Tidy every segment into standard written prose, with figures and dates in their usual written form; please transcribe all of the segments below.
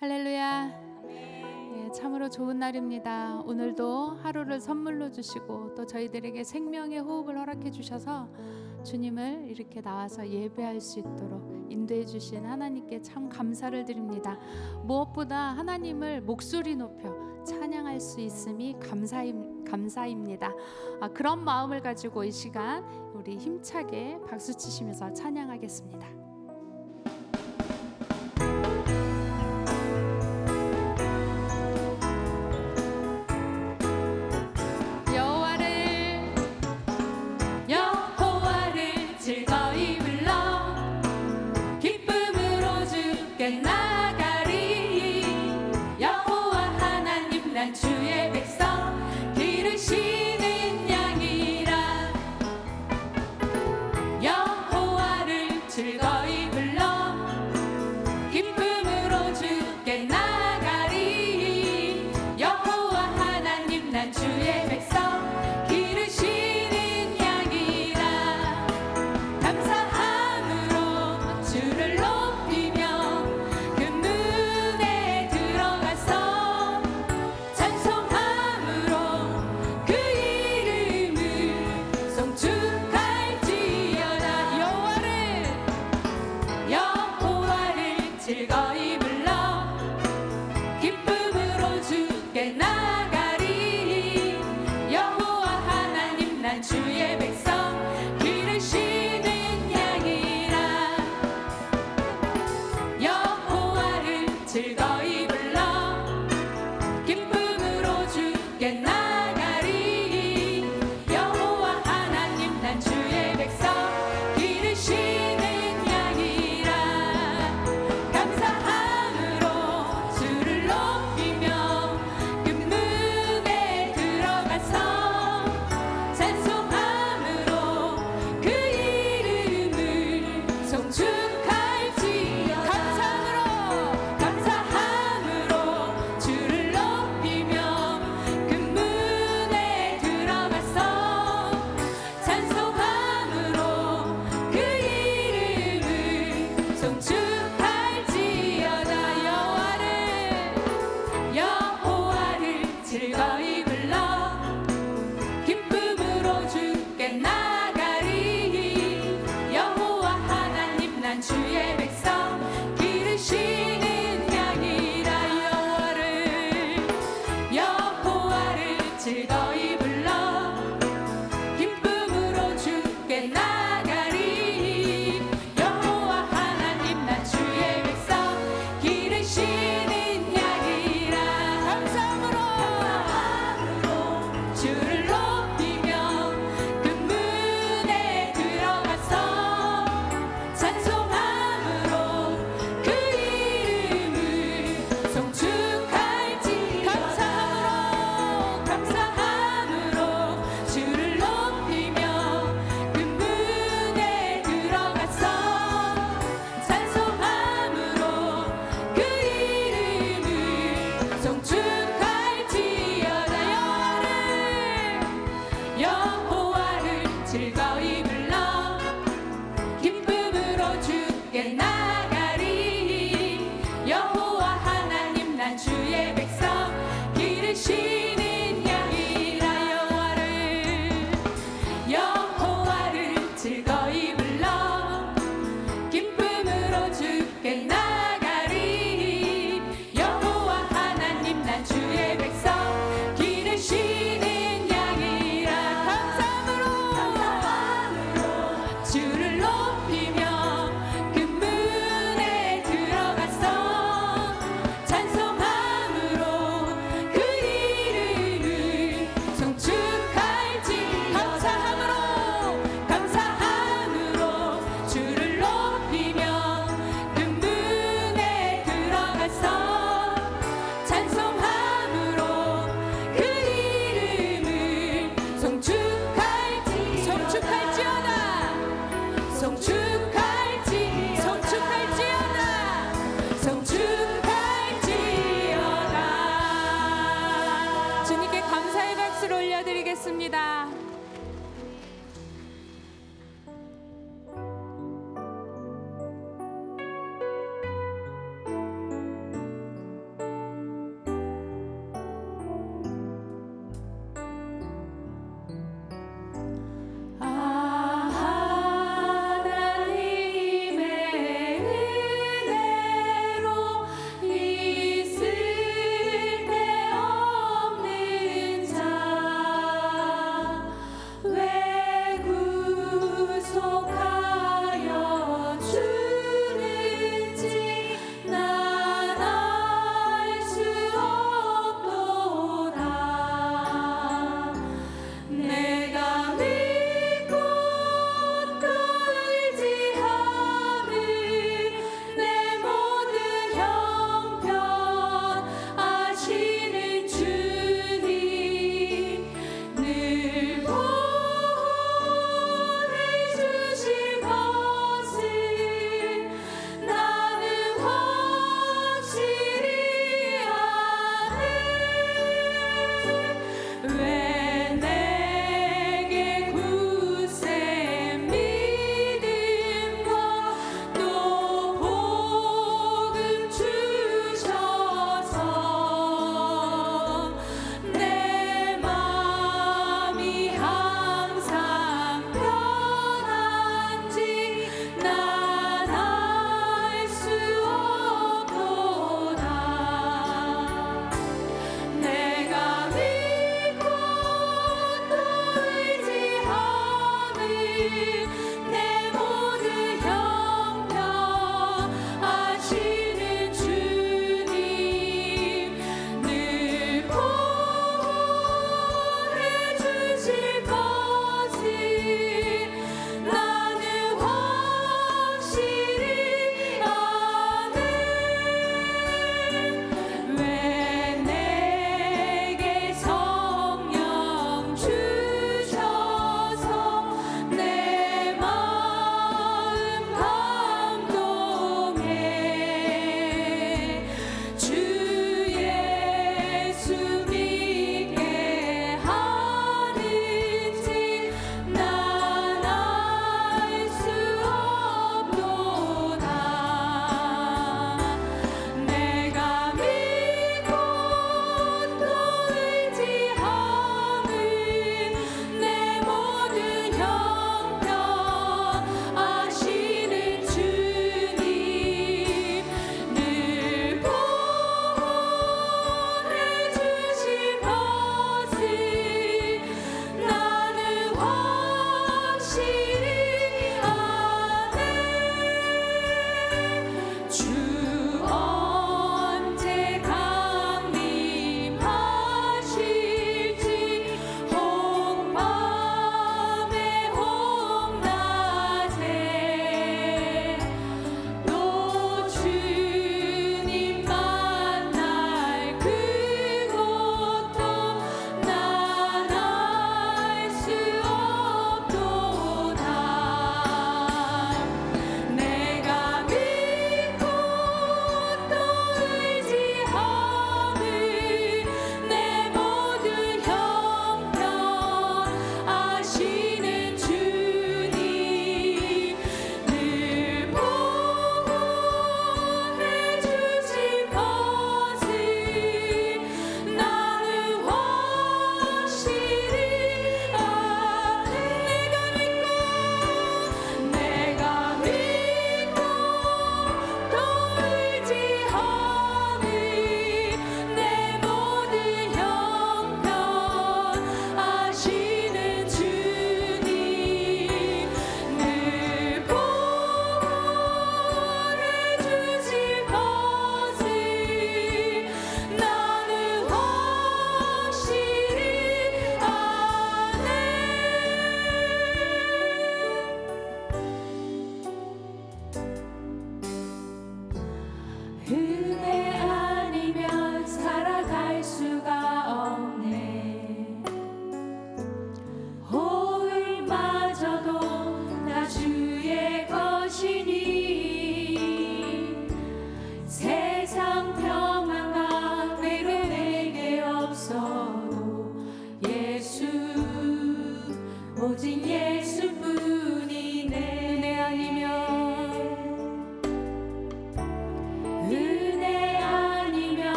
할렐루야. 예, 참으로 좋은 날입니다. 오늘도 하루를 선물로 주시고 또 저희들에게 생명의 호흡을 허락해 주셔서 주님을 이렇게 나와서 예배할 수 있도록 인도해 주신 하나님께 참 감사를 드립니다. 무엇보다 하나님을 목소리 높여 찬양할 수 있음이 감사입니다. 그런 마음을 가지고 이 시간 우리 힘차게 박수 치시면서 찬양하겠습니다. 주의 백성 기르시는 양이라 여호와를 즐거이 불러 기쁨으로 주께 나가리 여호와 하나님 난 주의 백성 기르시는 양이라 감사함으로 주를 높이며 그 문에 들어가서 찬송함으로 그 이름을 송축할지어다 여호와를 즐거이 불러 기쁨으로 주께 나가리 여호와 하나님 난 주의 백성 기르시는 양이라 여호와를 즐거이 불러 기쁨으로 주께 나가리 여호와 하나님 난 주의 백성 기르시는 양이라 감사함으로 주를 높이며 그 문에 들어가서 찬송함으로 그 이름을 송축할지어다 감사함으로 주를 높이며 그 문에 들어가서 찬송함으로 그 이름을 송축할지어다 여호와를 즐거이 불러 기쁨으로 주께 나가리 여호와 하나님 난 주의 백성 기르시는 양이라 여호와를 즐거이 불러 기쁨으로 주께 나가리 여호와 하나님 난 주의 백성 기르시는 양이라 감사함으로 주를 높이며 그 문에 들어가서 찬송함으로 그 이름을 송축할지 감사함으로 주를 높이며 그 문에 들어가서 찬송함으로 그 이름을 송축할지어다 여호와를 즐거이 불러 기쁨으로 주께 나가리 여호와 하나님 난 주의 백성 기르시는 양이라 여호와를 즐거이 불러 기쁨으로 주께 나가리 여호와 하나님 난 주의 백성 기르시는 양이라 감사함으로 주를 높이며 그 문에 들어가서 찬송함으로 그 이름을 송축할지 감사함으로 주를 높이며 그 문에 들어가서 찬송함으로 그 이름을 송축할지어다 주님께 감사의 박수를 올려드리겠습니다.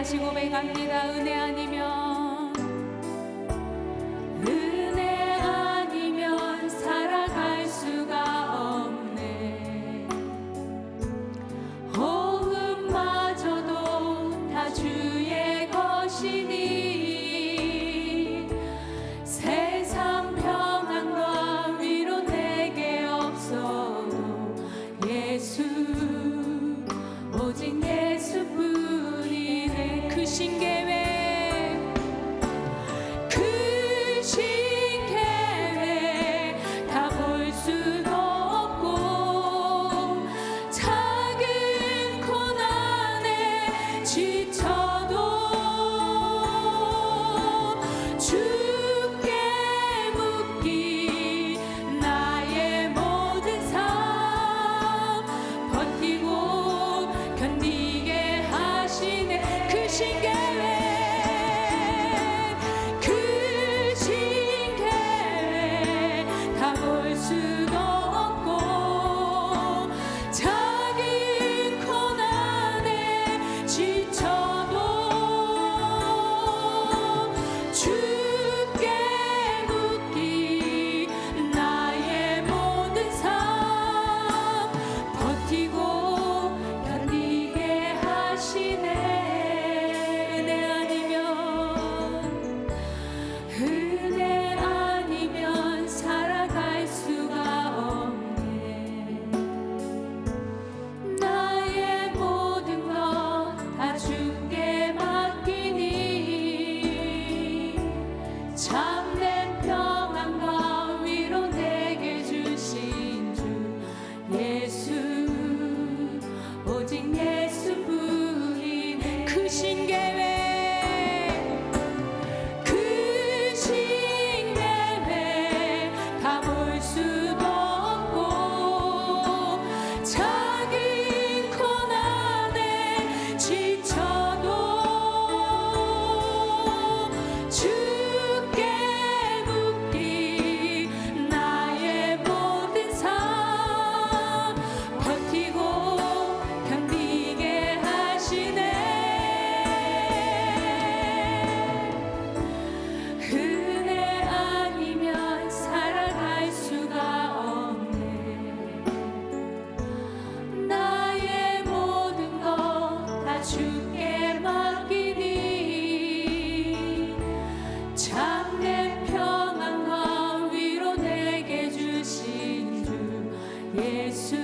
다시 고백합니다. 은혜 아니면 은혜 아니면 살아갈 수가 없네. 호흡마저도 다 주의 것이니 세상 평안과 위로 내게 없어도 예수 오직 예수뿐이네. 그 신계획 그 신계획 다 볼 수도 없고 작은 고난에 지쳐도 주께 묻기 나의 모든 삶 버티고 견디게 하시네. 그 신계획 그 신계획 다 볼 수도 없고 작은 고난에 지쳐도 주께 묻기 나의 모든 삶 버티고 견디게 하시네. 은혜 아니면 살아갈 수가 없네. 나의 모든 것 다 주께 맡기니 참된 평안과 위로 내게 주신 주 예수 오직 예수뿐이네. 그 신계획 그 신계획 다 볼 수도 없고 작은 고난에 지쳐도 주께 묻기 나의 모든 삶 버티고 견디게 하시네. 은혜 아니면 살아갈 수가 없네. 나의 모든 것 다 주께 맡기니 참된 평안과 위로 내게 주신 주 예수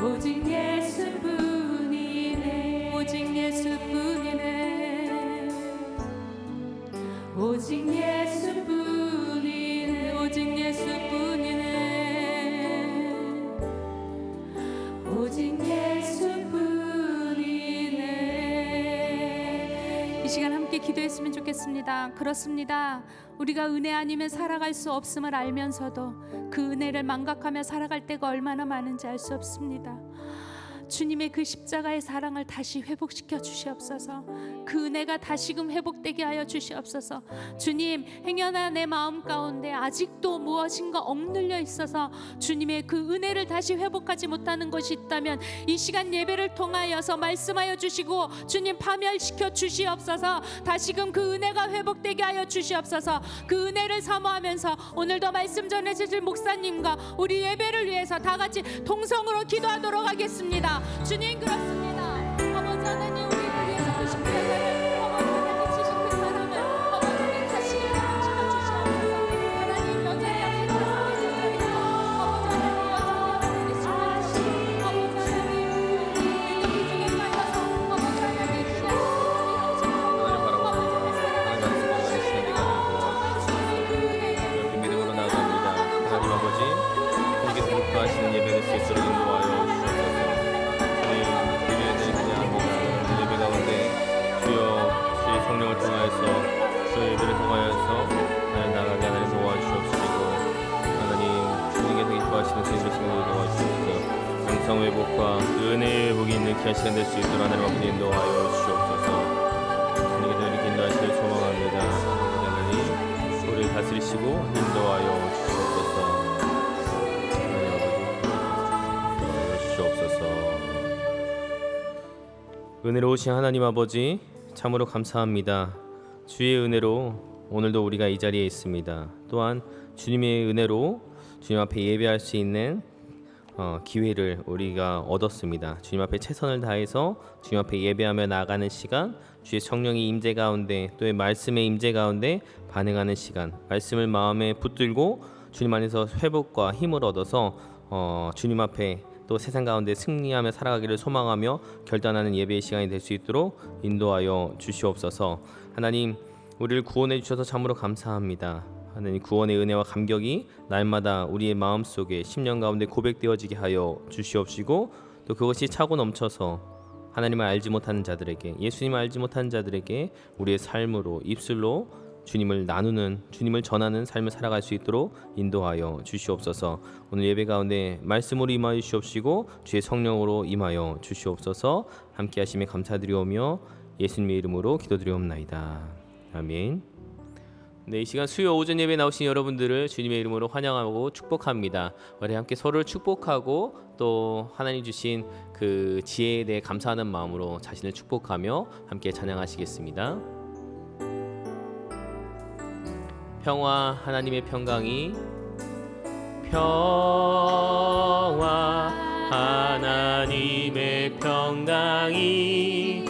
오직 예수뿐이네. 오직 예수뿐이네. 오직 예수뿐이네. 오직 예수뿐이네. 오직 예수뿐이네. 이 시간 함께 기도했으면 좋겠습니다. 그렇습니다. 우리가 은혜 아니면 살아갈 수 없음을 알면서도 그 은혜를 망각하며 살아갈 때가 얼마나 많은지 알 수 없습니다. 주님의 그 십자가의 사랑을 다시 회복시켜 주시옵소서. 그 은혜가 다시금 회복되게 하여 주시옵소서. 주님, 행여나 내 마음 가운데 아직도 무엇인가 억눌려 있어서 주님의 그 은혜를 다시 회복하지 못하는 것이 있다면 이 시간 예배를 통하여서 말씀하여 주시고 주님 파멸시켜 주시옵소서. 다시금 그 은혜가 회복되게 하여 주시옵소서. 그 은혜를 사모하면서 오늘도 말씀 전해주실 목사님과 우리 예배를 위해서 다 같이 동성으로 기도하도록 하겠습니다. 주님, 그렇습니다. 아버지 하나님, 우리를 위해서 그 십자가를 아버지 하나님 치신 그 사랑을 아버지 하나님 다시 회복시켜 주시옵소서. 하나님 여전히 약속하셨습니다. 아버지 하나님 여전히 약속하셨습니다. 아버지 하나님 우리 기중에 빠져서 아버지 하나님 기다리시옵소서. 믿음으로 나아갑니다. 하나님 아버지, 우리에게 공급하시는 예배를 수 있도록 인도하여 주옵소서. 주님, 예배를 드리겠습니다. 예배 가운데 주여 주의 성령을 통하여서 주의 예배를 통하여서 하나님 나가게 하나님 도와주옵시고, 하나님 주님께서 기뻐하시는 주님의 친구들 도와주옵소서. 영성 회복과 은혜의 회복이 있는 귀한 시간 될 수 있도록 하나님 아버지 인도하여 주옵소서. 주님께서 이렇게 인도하시길 소망합니다. 하나님 우리를 다스리시고 인도하여 주시옵소서. 하나님 아버지 주옵소서. 은혜로우신 하나님 아버지, 참으로 감사합니다. 주의 은혜로 오늘도 우리가 이 자리에 있습니다. 또한 주님의 은혜로 주님 앞에 예배할 수 있는 기회를 우리가 얻었습니다. 주님 앞에 최선을 다해서 주님 앞에 예배하며 나아가는 시간, 주의 성령의 임재 가운데, 또의 말씀의 임재 가운데 반응하는 시간, 말씀을 마음에 붙들고 주님 안에서 회복과 힘을 얻어서 주님 앞에 또 세상 가운데 승리하며 살아가기를 소망하며 결단하는 예배의 시간이 될 수 있도록 인도하여 주시옵소서. 하나님, 우리를 구원해 주셔서 참으로 감사합니다. 하나님, 구원의 은혜와 감격이 날마다 우리의 마음속에 심령 가운데 고백되어지게 하여 주시옵시고, 또 그것이 차고 넘쳐서 하나님을 알지 못하는 자들에게, 예수님을 알지 못하는 자들에게 우리의 삶으로, 입술로 주님을 나누는, 주님을 전하는 삶을 살아갈 수 있도록 인도하여 주시옵소서. 오늘 예배 가운데 말씀으로 임하여 주시옵시고 주의 성령으로 임하여 주시옵소서. 함께 하심에 감사드리오며 예수님의 이름으로 기도드리옵나이다. 아멘. 네, 이 시간 수요 오전 예배 나오신 여러분들을 주님의 이름으로 환영하고 축복합니다. 우리 함께 서로를 축복하고 또 하나님 주신 그 지혜에 대해 감사하는 마음으로 자신을 축복하며 함께 찬양하시겠습니다. 평화, 하나님의 평강이, 평화 하나님의 평강이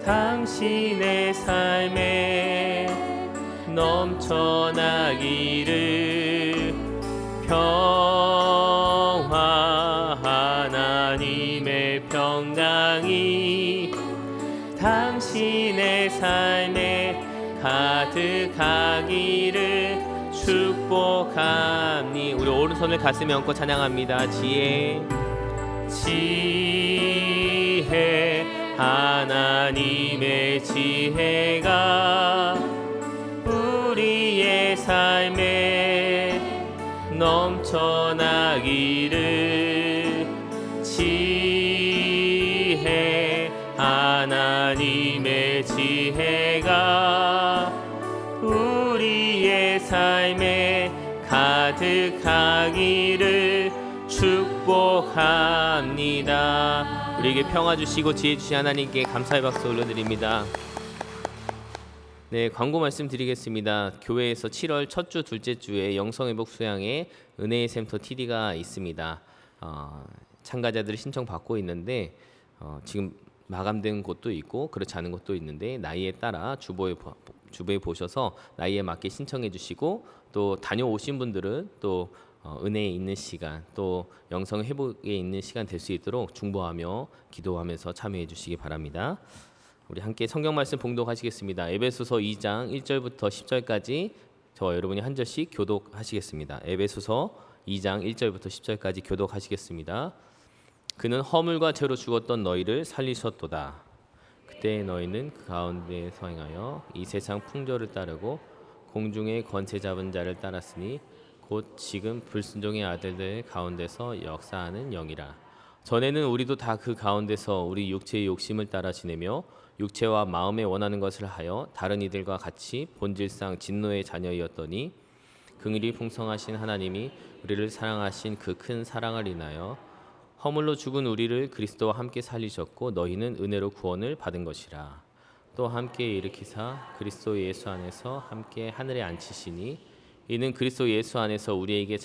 당신의 삶에 넘쳐나기를. 평화 하나님의 평강이 당신의 삶에 가득하기를 축복합니. 우리 오른손을 가슴에 얹고 찬양합니다. 지혜 하나님의 지혜가 우리의 삶에 넘쳐나기를. 지혜 하나님의 지혜가 우리의 삶에 가득하기를 축복합니다. 우리에게 평화 주시고 지혜 주신 하나님께 감사의 박수 올려드립니다. 네, 광고 말씀드리겠습니다. 교회에서 7월 첫 주, 둘째 주에 영성회복 수양에 은혜의 샘터 TD가 있습니다. 참가자들이 신청 받고 있는데 지금 마감된 곳도 있고 그렇지 않은 곳도 있는데 나이에 따라 주보에 보셔서 나이에 맞게 신청해 주시고, 또 다녀오신 분들은 또 은혜에 있는 시간, 또 영성 회복에 있는 시간 될 수 있도록 중보하며 기도하면서 참여해 주시기 바랍니다. 우리 함께 성경 말씀 봉독하시겠습니다. 에베소서 2장 1절부터 10절까지 저와 여러분이 한 절씩 교독하시겠습니다. 에베소서 2장 1절부터 10절까지 교독하시겠습니다. 그는 허물과 죄로 죽었던 너희를 살리셨도다. 그때 너희는 그 가운데에서 행하여 이 세상 풍조를 따르고 공중의 권세 잡은 자를 따랐으니 곧 지금 불순종의 아들들 가운데서 역사하는 영이라. 전에는 우리도 다 그 가운데서 우리 육체의 욕심을 따라 지내며 육체와 마음에 원하는 것을 하여 다른 이들과 같이 본질상 진노의 자녀이었더니 긍휼이 풍성하신 하나님이 우리를 사랑하신 그 큰 사랑을 인하여 허물로 죽은 우리를 그리스도와 함께 살리셨고 너희는 은혜로 구원을 받은 것이라. 또 함께 일으키사 그리스도 예수 안에서 함께 하늘에 앉히시니 이는 그리스도 예수 안에서 우리에게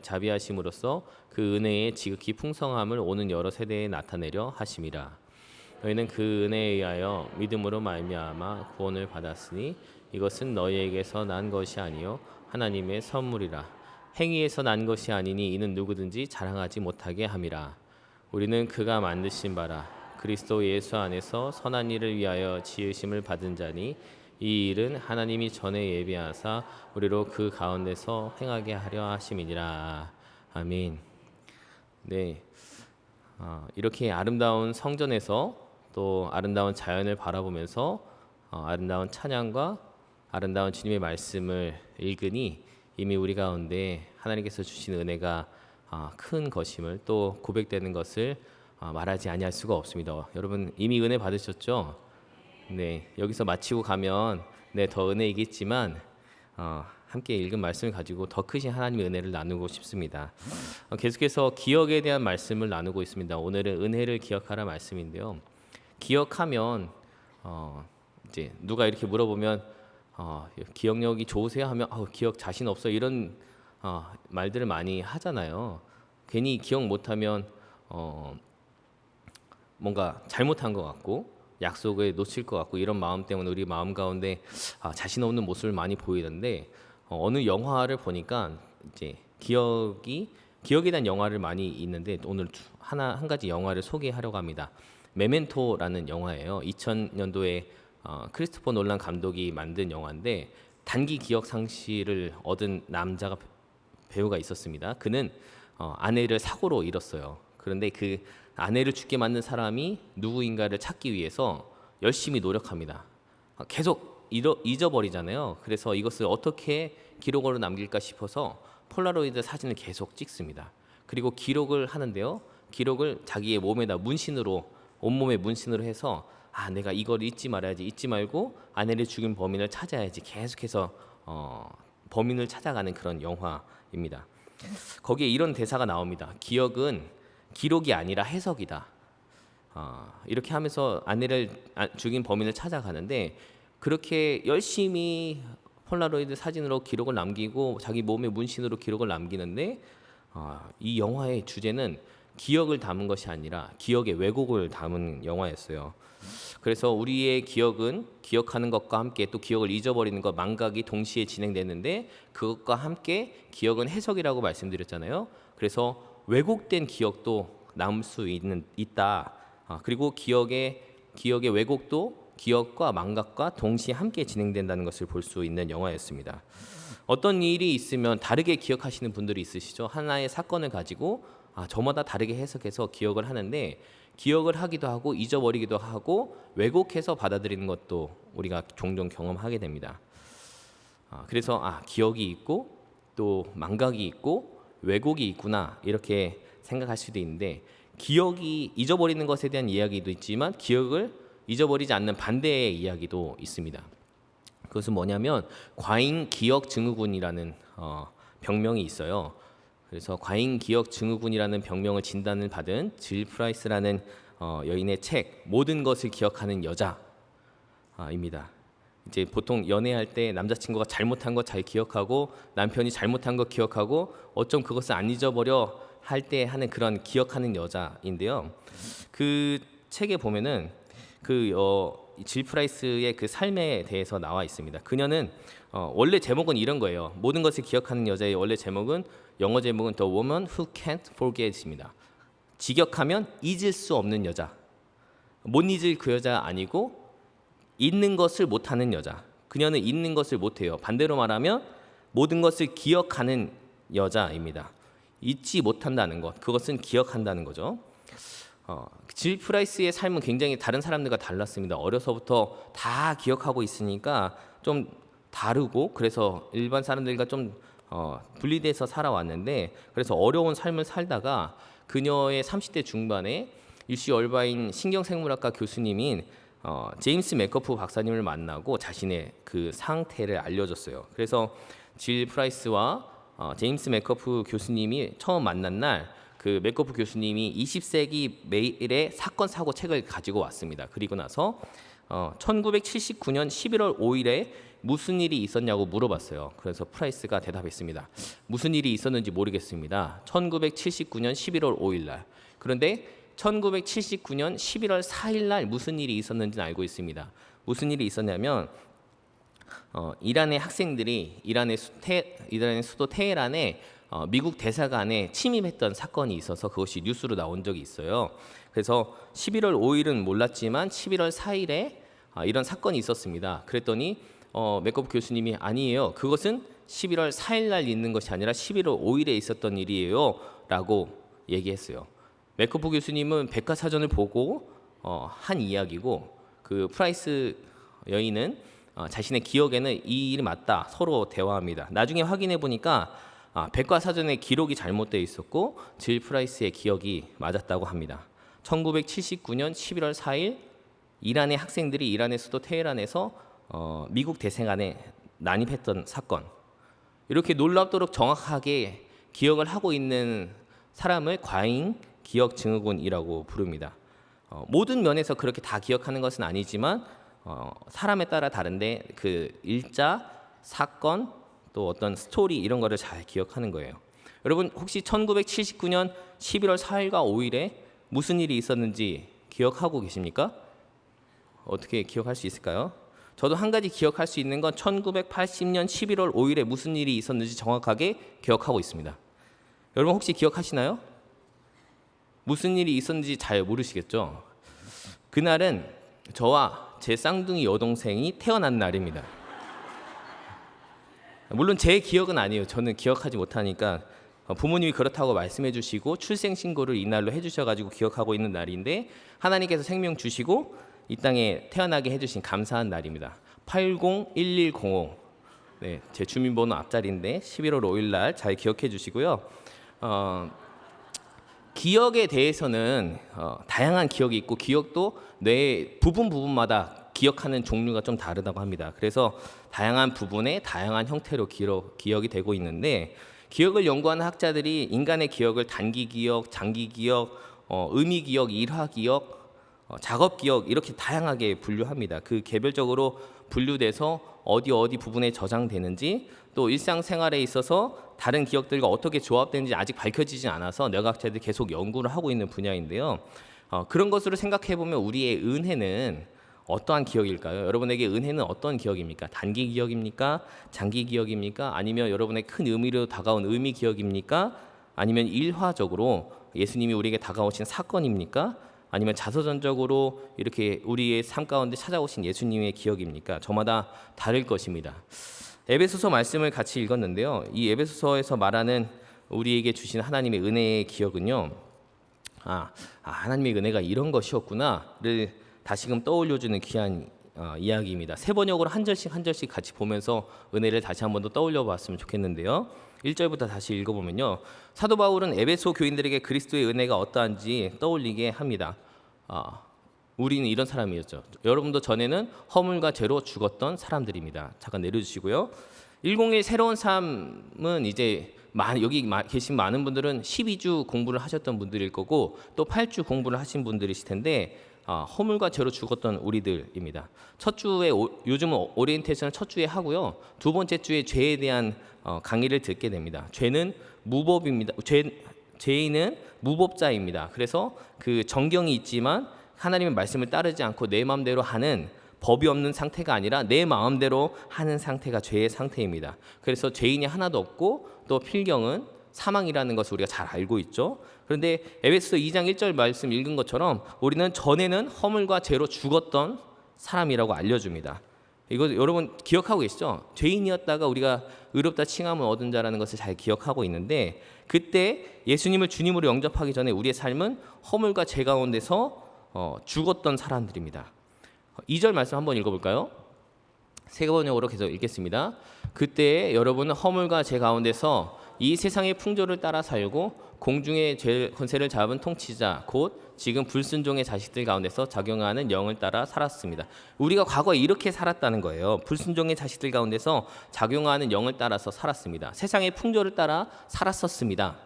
자비하심으로써 그 은혜의 지극히 풍성함을 오는 여러 세대에 나타내려 하심이라. 너희는 그 은혜에 의하여 믿음으로 말미암아 구원을 받았으니 이것은 너희에게서 난 것이 아니요 하나님의 선물이라. 행위에서 난 것이 아니니 이는 누구든지 자랑하지 못하게 함이라. 우리는 그가 만드신 바라 그리스도 예수 안에서 선한 일을 위하여 지으심을 받은 자니 이 일은 하나님이 전에 예비하사 우리로 그 가운데서 행하게 하려 하심이니라. 아멘. 네, 이렇게 아름다운 성전에서 또 아름다운 자연을 바라보면서 아름다운 찬양과 아름다운 주님의 말씀을 읽으니 이미 우리 가운데 하나님께서 주신 은혜가 큰 것임을 또 고백되는 것을 말하지 아니할 수가 없습니다. 여러분 이미 은혜 받으셨죠? 네, 여기서 마치고 가면 더 은혜이겠지만 함께 읽은 말씀을 가지고 더 크신 하나님의 은혜를 나누고 싶습니다. 계속해서 기억에 대한 말씀을 나누고 있습니다. 오늘은 은혜를 기억하라 말씀인데요. 기억하면 이제 누가 이렇게 물어보면 기억력이 좋으세요? 하면 기억 자신 없어 이런 말들을 많이 하잖아요. 괜히 기억 못하면 뭔가 잘못한 것 같고 약속을 놓칠 것 같고 이런 마음 때문에 우리 마음 가운데 자신 없는 모습을 많이 보이는데 어느 영화를 보니까 이제 기억에 대한 영화를 많이 있는데 오늘 한 가지 영화를 소개하려고 합니다. 메멘토라는 영화예요. 2000년도에 크리스토퍼 놀란 감독이 만든 영화인데 단기 기억 상실을 얻은 배우가 있었습니다. 그는 아내를 사고로 잃었어요. 그런데 그 아내를 죽게 만든 사람이 누구인가를 찾기 위해서 열심히 노력합니다. 계속 잊어버리잖아요. 그래서 이것을 어떻게 기록으로 남길까 싶어서 폴라로이드 사진을 계속 찍습니다. 그리고 기록을 하는데요. 기록을 자기의 몸에다 온몸에 문신으로 해서 내가 이걸 잊지 말아야지, 잊지 말고 아내를 죽인 범인을 찾아야지 계속해서 범인을 찾아가는 그런 영화입니다. 거기에 이런 대사가 나옵니다. 기억은 기록이 아니라 해석이다. 이렇게 하면서 아내를 죽인 범인을 찾아가는데 그렇게 열심히 폴라로이드 사진으로 기록을 남기고 자기 몸의 문신으로 기록을 남기는데 이 영화의 주제는 기억을 담은 것이 아니라 기억의 왜곡을 담은 영화였어요. 그래서 우리의 기억은 기억하는 것과 함께 또 기억을 잊어버리는 것, 망각이 동시에 진행되는데 그것과 함께 기억은 해석이라고 말씀드렸잖아요. 그래서 왜곡된 기억도 남을 수 있다. 그리고 기억의 왜곡도 기억과 망각과 동시에 함께 진행된다는 것을 볼 수 있는 영화였습니다. 어떤 일이 있으면 다르게 기억하시는 분들이 있으시죠. 하나의 사건을 가지고 저마다 다르게 해석해서 기억을 하는데 기억을 하기도 하고 잊어버리기도 하고 왜곡해서 받아들이는 것도 우리가 종종 경험하게 됩니다. 그래서 기억이 있고 또 망각이 있고 왜곡이 있구나 이렇게 생각할 수도 있는데 기억이 잊어버리는 것에 대한 이야기도 있지만 기억을 잊어버리지 않는 반대의 이야기도 있습니다. 그것은 뭐냐면 과잉 기억 증후군이라는 병명이 있어요. 그래서 과잉 기억 증후군이라는 병명을 진단을 받은 질 프라이스라는 여인의 책 모든 것을 기억하는 여자입니다. 이제 보통 연애할 때 남자친구가 잘못한 거 잘 기억하고 남편이 잘못한 거 기억하고 어쩜 그것을 안 잊어버려 할 때 하는 그런 기억하는 여자인데요. 그 책에 보면은 질 프라이스의 그 삶에 대해서 나와 있습니다. 그녀는 원래 제목은 이런 거예요. 모든 것을 기억하는 여자의 원래 제목은 영어 제목은 The Woman Who Can't Forget입니다. 직역하면 잊을 수 없는 여자. 못 잊을 그 여자 아니고 잊는 것을 못하는 여자. 그녀는 잊는 것을 못해요. 반대로 말하면 모든 것을 기억하는 여자입니다. 잊지 못한다는 것, 그것은 기억한다는 거죠. 질 프라이스의 삶은 굉장히 다른 사람들과 달랐습니다. 어려서부터 다 기억하고 있으니까 좀 다르고 그래서 일반 사람들과 좀 분리돼서 살아왔는데 그래서 어려운 삶을 살다가 그녀의 30대 중반에 UC 얼바인 신경생물학과 교수님인 제임스 맥거프 박사님을 만나고 자신의 그 상태를 알려줬어요. 그래서 질 프라이스와 제임스 맥거프 교수님이 처음 만난 날 그 맥거프 교수님이 20세기 매일의 사건 사고 책을 가지고 왔습니다. 그리고 나서 1979년 11월 5일에 무슨 일이 있었냐고 물어봤어요. 그래서 프라이스가 대답했습니다. 무슨 일이 있었는지 모르겠습니다. 1979년 11월 5일 날. 그런데 1979년 11월 4일 날 무슨 일이 있었는지는 알고 있습니다. 무슨 일이 있었냐면 이란의 학생들이 이란의 수도 테헤란에 미국 대사관에 침입했던 사건이 있어서 그것이 뉴스로 나온 적이 있어요. 그래서 11월 5일은 몰랐지만 11월 4일에 이런 사건이 있었습니다. 그랬더니 맥거프 교수님이 아니에요. 그것은 11월 4일 날 있는 것이 아니라 11월 5일에 있었던 일이에요. 라고 얘기했어요. 맥거프 교수님은 백과사전을 보고 한 이야기고 그 프라이스 여인은 자신의 기억에는 이 일이 맞다. 서로 대화합니다. 나중에 확인해 보니까 백과사전에 기록이 잘못되어 있었고 질 프라이스의 기억이 맞았다고 합니다. 1979년 11월 4일 이란의 학생들이 이란의 수도 테헤란에서 미국 대사관에 난입했던 사건. 이렇게 놀랍도록 정확하게 기억을 하고 있는 사람을 과잉 기억 증후군이라고 부릅니다. 모든 면에서 그렇게 다 기억하는 것은 아니지만 사람에 따라 다른데 그 일자, 사건, 또 어떤 스토리 이런 거를 잘 기억하는 거예요. 여러분 혹시 1979년 11월 4일과 5일에 무슨 일이 있었는지 기억하고 계십니까? 어떻게 기억할 수 있을까요? 저도 한 가지 기억할 수 있는 건 1980년 11월 5일에 무슨 일이 있었는지 정확하게 기억하고 있습니다. 여러분 혹시 기억하시나요? 무슨 일이 있었는지 잘 모르시겠죠? 그날은 저와 제 쌍둥이 여동생이 태어난 날입니다. 물론 제 기억은 아니에요. 저는 기억하지 못하니까 부모님이 그렇다고 말씀해 주시고 출생신고를 이날로 해주셔가지고 기억하고 있는 날인데 하나님께서 생명 주시고 이 땅에 태어나게 해주신 감사한 날입니다. 801105 네, 제 주민번호 앞자리인데 11월 5일 날 잘 기억해 주시고요. 기억에 대해서는 다양한 기억이 있고 기억도 뇌 부분마다 기억하는 종류가 좀 다르다고 합니다. 그래서 다양한 부분에 다양한 형태로 기억이 되고 있는데 기억을 연구하는 학자들이 인간의 기억을 단기 기억, 장기 기억, 의미 기억, 일화 기억, 작업 기억 이렇게 다양하게 분류합니다. 그 개별적으로 분류돼서 어디 부분에 저장되는지 또 일상생활에 있어서 다른 기억들과 어떻게 조합되는지 아직 밝혀지지 않아서 뇌과학자들이 계속 연구를 하고 있는 분야인데요. 그런 것으로 생각해 보면 우리의 은혜는 어떠한 기억일까요? 여러분에게 은혜는 어떤 기억입니까? 단기 기억입니까? 장기 기억입니까? 아니면 여러분의 큰 의미로 다가온 의미 기억입니까? 아니면 일화적으로 예수님이 우리에게 다가오신 사건입니까? 아니면 자서전적으로 이렇게 우리의 삶 가운데 찾아오신 예수님의 기억입니까? 저마다 다를 것입니다. 에베소서 말씀을 같이 읽었는데요. 이 에베소서에서 말하는 우리에게 주신 하나님의 은혜의 기억은요. 하나님의 은혜가 이런 것이었구나를 다시금 떠올려주는 귀한 이야기입니다. 세 번역으로 한 절씩 같이 보면서 은혜를 다시 한 번 더 떠올려 봤으면 좋겠는데요. 1절부터 다시 읽어보면요. 사도 바울은 에베소 교인들에게 그리스도의 은혜가 어떠한지 떠올리게 합니다. 우리는 이런 사람이었죠. 여러분도 전에는 허물과 죄로 죽었던 사람들입니다. 잠깐 내려주시고요. 101 새로운 삶은 이제 여기 계신 많은 분들은 12주 공부를 하셨던 분들일 거고 또 8주 공부를 하신 분들이실 텐데 허물과 죄로 죽었던 우리들입니다. 첫 주에 요즘은 오리엔테이션을 첫 주에 하고요. 두 번째 주에 죄에 대한 강의를 듣게 됩니다. 죄는 무법입니다. 죄인은 무법자입니다. 그래서 그 정경이 있지만 하나님의 말씀을 따르지 않고 내 마음대로 하는 법이 없는 상태가 아니라 내 마음대로 하는 상태가 죄의 상태입니다. 그래서 죄인이 하나도 없고 또 필경은 사망이라는 것을 우리가 잘 알고 있죠. 그런데 에베소서 2장 1절 말씀 읽은 것처럼 우리는 전에는 허물과 죄로 죽었던 사람이라고 알려줍니다. 이거 여러분 기억하고 계시죠? 죄인이었다가 우리가 의롭다 칭함을 얻은 자라는 것을 잘 기억하고 있는데 그때 예수님을 주님으로 영접하기 전에 우리의 삶은 허물과 죄 가운데서 죽었던 사람들입니다. 2절 말씀 한번 읽어볼까요? 세 번역으로 계속 읽겠습니다. 그때 여러분은 허물과 죄 가운데서 이 세상의 풍조를 따라 살고 공중의 권세를 잡은 통치자 곧 지금 불순종의 자식들 가운데서 작용하는 영을 따라 살았습니다. 우리가 과거에 이렇게 살았다는 거예요. 불순종의 자식들 가운데서 작용하는 영을 따라서 살았습니다. 세상의 풍조를 따라 살았었습니다.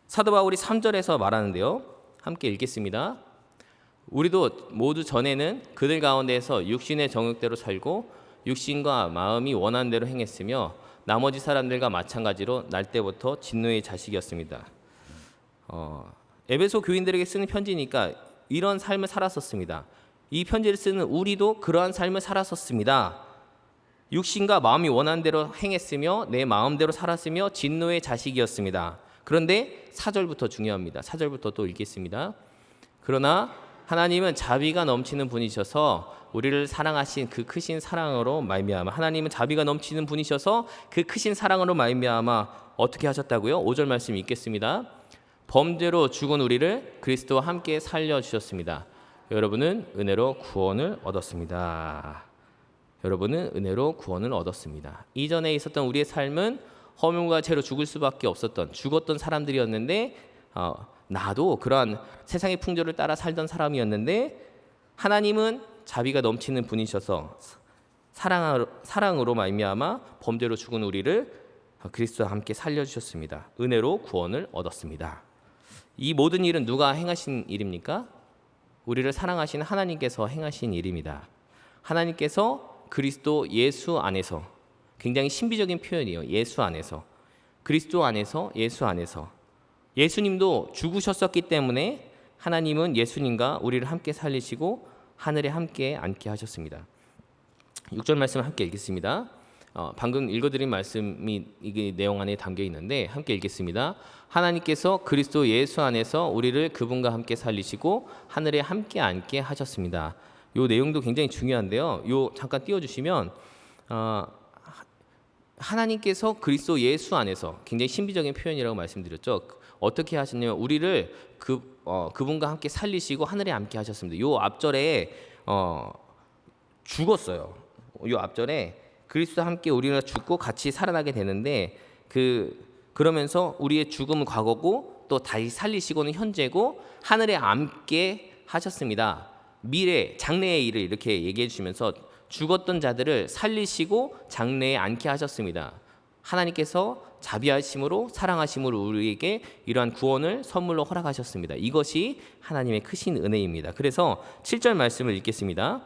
사도 바울이 3절에서 말하는데요. 함께 읽겠습니다. 우리도 모두 전에는 그들 가운데서 육신의 정욕대로 살고 육신과 마음이 원하는 대로 행했으며 나머지 사람들과 마찬가지로 날 때부터 진노의 자식이었습니다. 에베소 교인들에게 쓰는 편지니까 이런 삶을 살았었습니다. 이 편지를 쓰는 우리도 그러한 삶을 살았었습니다. 육신과 마음이 원하는 대로 행했으며 내 마음대로 살았으며 진노의 자식이었습니다. 그런데 4절부터 중요합니다. 4절부터 또 읽겠습니다. 그러나 하나님은 자비가 넘치는 분이셔서 우리를 사랑하신 그 크신 사랑으로 말미암아 하나님은 자비가 넘치는 분이셔서 그 크신 사랑으로 말미암아 어떻게 하셨다고요? 5절 말씀 읽겠습니다. 범죄로 죽은 우리를 그리스도와 함께 살려주셨습니다. 여러분은 은혜로 구원을 얻었습니다. 여러분은 은혜로 구원을 얻었습니다. 이전에 있었던 우리의 삶은 허물과 죄로 죽을 수밖에 없었던 죽었던 사람들이었는데 나도 그러한 세상의 풍조를 따라 살던 사람이었는데 하나님은 자비가 넘치는 분이셔서 사랑으로 말미암아 범죄로 죽은 우리를 그리스도와 함께 살려주셨습니다. 은혜로 구원을 얻었습니다. 이 모든 일은 누가 행하신 일입니까? 우리를 사랑하시는 하나님께서 행하신 일입니다. 하나님께서 그리스도 예수 안에서, 굉장히 신비적인 표현이에요. 예수 안에서, 그리스도 안에서, 예수 안에서. 예수님도 죽으셨었기 때문에 하나님은 예수님과 우리를 함께 살리시고 하늘에 함께 앉게 하셨습니다. 6절 말씀을 함께 읽겠습니다. 방금 읽어드린 말씀이 이 내용 안에 담겨 있는데 함께 읽겠습니다. 하나님께서 그리스도 예수 안에서 우리를 그분과 함께 살리시고 하늘에 함께 앉게 하셨습니다. 이 내용도 굉장히 중요한데요. 요 잠깐 띄워주시면 하나님께서 그리스도 예수 안에서, 굉장히 신비적인 표현이라고 말씀드렸죠. 어떻게 하셨냐면 우리를 그분과 함께 살리시고 하늘에 앉게 하셨습니다. 요 앞절에 죽었어요. 요 앞절에 그리스도와 함께 우리가 죽고 같이 살아나게 되는데 그러면서 우리의 죽음은 과거고 또 다시 살리시고는 현재고 하늘에 앉게 하셨습니다. 미래, 장래의 일을 이렇게 얘기해 주시면서 죽었던 자들을 살리시고 장래에 앉게 하셨습니다. 하나님께서 자비하심으로 사랑하심으로 우리에게 이러한 구원을 선물로 허락하셨습니다. 이것이 하나님의 크신 은혜입니다. 그래서 7절 말씀을 읽겠습니다.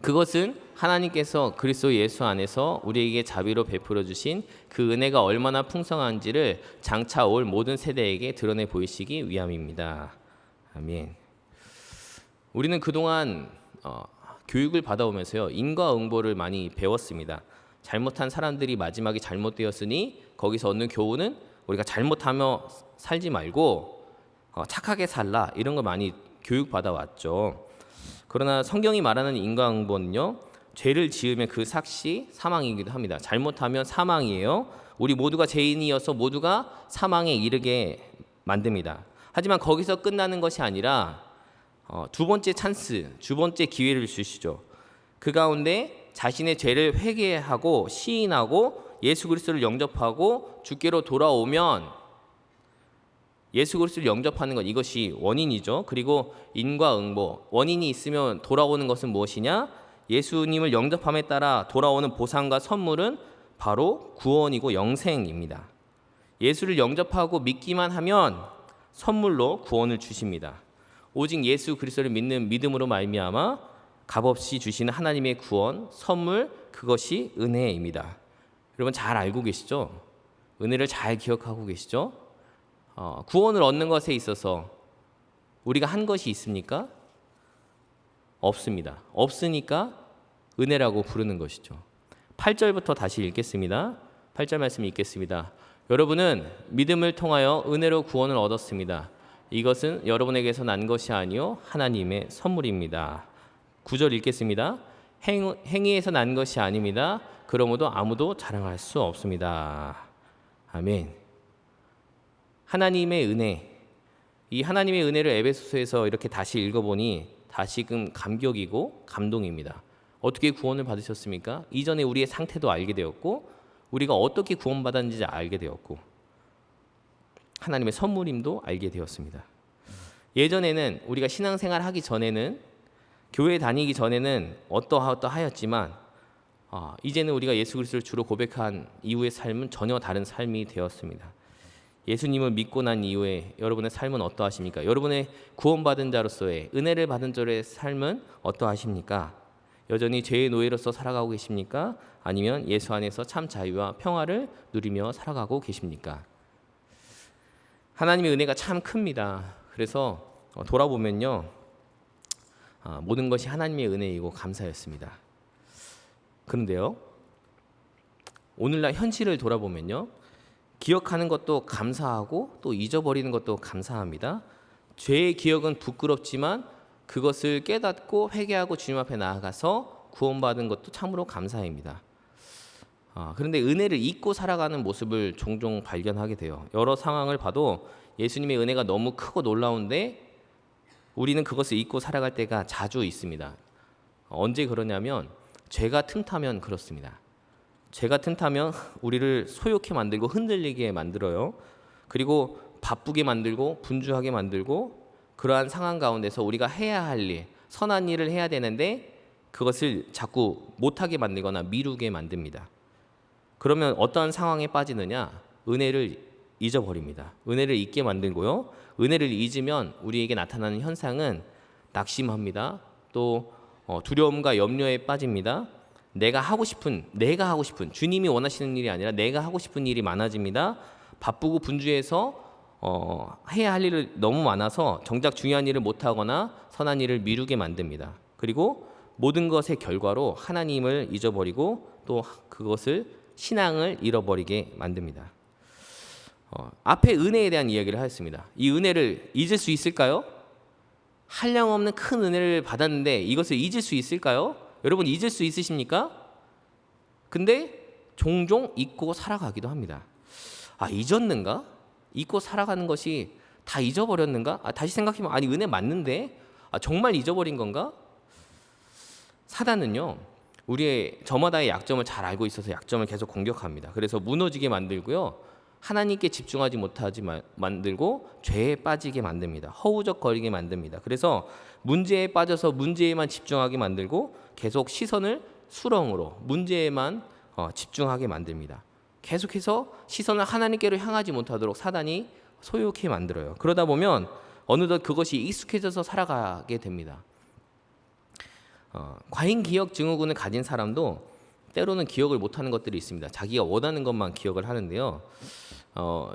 그것은 하나님께서 그리스도 예수 안에서 우리에게 자비로 베풀어 주신 그 은혜가 얼마나 풍성한지를 장차 올 모든 세대에게 드러내 보이시기 위함입니다. 아멘. 우리는 그동안 교육을 받아오면서요, 인과응보를 많이 배웠습니다. 잘못한 사람들이 마지막에 잘못되었으니 거기서 얻는 교훈은 우리가 잘못하며 살지 말고 착하게 살라, 이런 걸 많이 교육받아왔죠. 그러나 성경이 말하는 인과응보는요, 죄를 지으면 그 삭시 사망이기도 합니다. 잘못하면 사망이에요. 우리 모두가 죄인이어서 모두가 사망에 이르게 만듭니다. 하지만 거기서 끝나는 것이 아니라 두 번째 찬스, 두 번째 기회를 주시죠. 그 가운데 자신의 죄를 회개하고 시인하고 예수 그리스도를 영접하고 주께로 돌아오면, 예수 그리스도를 영접하는 것, 이것이 원인이죠. 그리고 인과응보, 원인이 있으면 돌아오는 것은 무엇이냐? 예수님을 영접함에 따라 돌아오는 보상과 선물은 바로 구원이고 영생입니다. 예수를 영접하고 믿기만 하면 선물로 구원을 주십니다. 오직 예수 그리스도를 믿는 믿음으로 말미암아 값없이 주시는 하나님의 구원, 선물, 그것이 은혜입니다. 여러분 잘 알고 계시죠? 은혜를 잘 기억하고 계시죠? 구원을 얻는 것에 있어서 우리가 한 것이 있습니까? 없습니다. 없으니까 은혜라고 부르는 것이죠. 8절부터 다시 읽겠습니다. 8절 말씀 읽겠습니다. 여러분은 믿음을 통하여 은혜로 구원을 얻었습니다. 이것은 여러분에게서 난 것이 아니요 하나님의 선물입니다. 9절 읽겠습니다. 행위에서 난 것이 아닙니다. 그러므로 아무도 자랑할 수 없습니다. 아멘. 하나님의 은혜, 이 하나님의 은혜를 에베소서에서 이렇게 다시 읽어보니 다시금 감격이고 감동입니다. 어떻게 구원을 받으셨습니까? 이전에 우리의 상태도 알게 되었고 우리가 어떻게 구원받았는지 알게 되었고 하나님의 선물임도 알게 되었습니다. 예전에는 우리가 신앙생활 하기 전에는, 교회 다니기 전에는 어떠하였지만 이제는 우리가 예수 그리스도를 주로 고백한 이후의 삶은 전혀 다른 삶이 되었습니다. 예수님을 믿고 난 이후에 여러분의 삶은 어떠하십니까? 여러분의 구원받은 자로서의, 은혜를 받은 자로의 삶은 어떠하십니까? 여전히 죄의 노예로서 살아가고 계십니까? 아니면 예수 안에서 참 자유와 평화를 누리며 살아가고 계십니까? 하나님의 은혜가 참 큽니다. 그래서 돌아보면요, 모든 것이 하나님의 은혜이고 감사였습니다. 그런데요, 오늘날 현실을 돌아보면요, 기억하는 것도 감사하고 또 잊어버리는 것도 감사합니다. 죄의 기억은 부끄럽지만 그것을 깨닫고 회개하고 주님 앞에 나아가서 구원받은 것도 참으로 감사입니다. 그런데 은혜를 잊고 살아가는 모습을 종종 발견하게 돼요. 여러 상황을 봐도 예수님의 은혜가 너무 크고 놀라운데 우리는 그것을 잊고 살아갈 때가 자주 있습니다. 언제 그러냐면 죄가 틈타면 그렇습니다. 죄가 틈타면 우리를 소욕해 만들고 흔들리게 만들어요. 그리고 바쁘게 만들고 분주하게 만들고, 그러한 상황 가운데서 우리가 해야 할 일, 선한 일을 해야 되는데 그것을 자꾸 못하게 만들거나 미루게 만듭니다. 그러면 어떤 상황에 빠지느냐? 은혜를 잊어버립니다. 은혜를 잊게 만들고요. 은혜를 잊으면 우리에게 나타나는 현상은 낙심합니다. 또 두려움과 염려에 빠집니다. 내가 하고 싶은 주님이 원하시는 일이 아니라 내가 하고 싶은 일이 많아집니다. 바쁘고 분주해서 해야 할 일을 너무 많아서 정작 중요한 일을 못하거나 선한 일을 미루게 만듭니다. 그리고 모든 것의 결과로 하나님을 잊어버리고 또 그것을 신앙을 잃어버리게 만듭니다. 앞에 은혜에 대한 이야기를 하였습니다. 이 은혜를 잊을 수 있을까요? 한량없는 큰 은혜를 받았는데 이것을 잊을 수 있을까요? 여러분 잊을 수 있으십니까? 근데 종종 잊고 살아가기도 합니다. 잊었는가? 잊고 살아가는 것이 다 잊어버렸는가? 다시 생각해보면 아니 은혜 맞는데 정말 잊어버린 건가? 사단은요 우리의 저마다의 약점을 잘 알고 있어서 약점을 계속 공격합니다. 그래서 무너지게 만들고요, 하나님께 집중하지 못하지 만들고 죄에 빠지게 만듭니다. 허우적거리게 만듭니다. 그래서 문제에 빠져서 문제에만 집중하게 만들고 계속 시선을 수렁으로 문제에만 집중하게 만듭니다. 계속해서 시선을 하나님께로 향하지 못하도록 사단이 소유케 만들어요. 그러다 보면 어느덧 그것이 익숙해져서 살아가게 됩니다. 과잉 기억 증후군을 가진 사람도 때로는 기억을 못하는 것들이 있습니다. 자기가 원하는 것만 기억을 하는데요.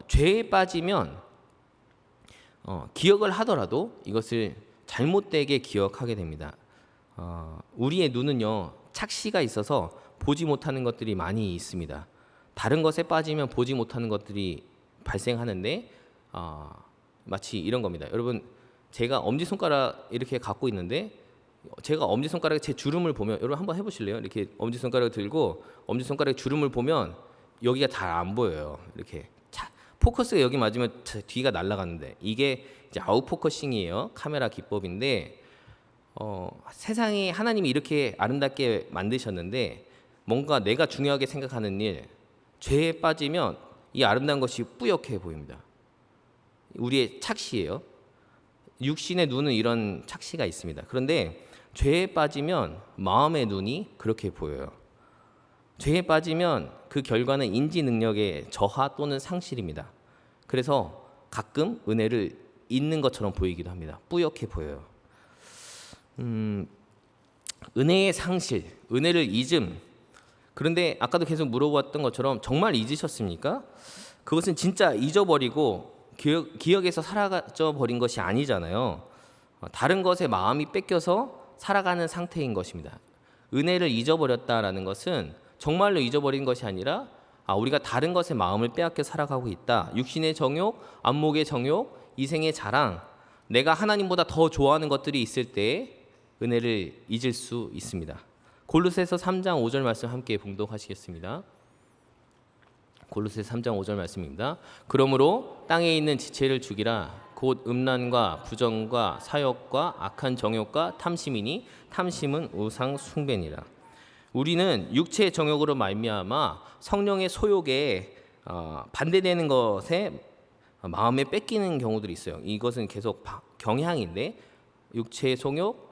죄에 빠지면 기억을 하더라도 이것을 잘못되게 기억하게 됩니다. 우리의 눈은요 착시가 있어서 보지 못하는 것들이 많이 있습니다. 다른 것에 빠지면 보지 못하는 것들이 발생하는데 마치 이런 겁니다. 여러분 제가 엄지손가락 이렇게 갖고 있는데 제가 엄지손가락에 제 주름을 보면 여러분 한번 해보실래요? 이렇게 엄지손가락을 들고 엄지손가락에 주름을 보면 여기가 잘 안 보여요. 이렇게 포커스가 여기 맞으면 뒤가 날아가는데 이게 이제 아웃포커싱이에요. 카메라 기법인데 세상에 하나님이 이렇게 아름답게 만드셨는데 뭔가 내가 중요하게 생각하는 일, 죄에 빠지면 이 아름다운 것이 뿌옇게 보입니다. 우리의 착시예요. 육신의 눈은 이런 착시가 있습니다. 그런데 죄에 빠지면 마음의 눈이 그렇게 보여요. 죄에 빠지면 그 결과는 인지 능력의 저하 또는 상실입니다. 그래서 가끔 은혜를 잊는 것처럼 보이기도 합니다. 뿌옇게 보여요. 은혜의 상실, 은혜를 잊음. 그런데 아까도 계속 물어봤던 것처럼 정말 잊으셨습니까? 그것은 진짜 잊어버리고 기억에서 사라져 버린 것이 아니잖아요. 다른 것에 마음이 뺏겨서 살아가는 상태인 것입니다. 은혜를 잊어버렸다라는 것은 정말로 잊어버린 것이 아니라 우리가 다른 것에 마음을 빼앗겨 살아가고 있다. 육신의 정욕, 안목의 정욕, 이생의 자랑, 내가 하나님보다 더 좋아하는 것들이 있을 때 은혜를 잊을 수 있습니다. 골로새서 3장 5절 말씀 함께 봉독하시겠습니다. 골로새서 3장 5절 말씀입니다. 그러므로 땅에 있는 지체를 죽이라. 곧 음란과 부정과 사욕과 악한 정욕과 탐심이니 탐심은 우상 숭배니라. 우리는 육체의 정욕으로 말미암아 성령의 소욕에 반대되는 것에 마음에 뺏기는 경우들이 있어요. 이것은 계속 경향인데 육체의 소욕,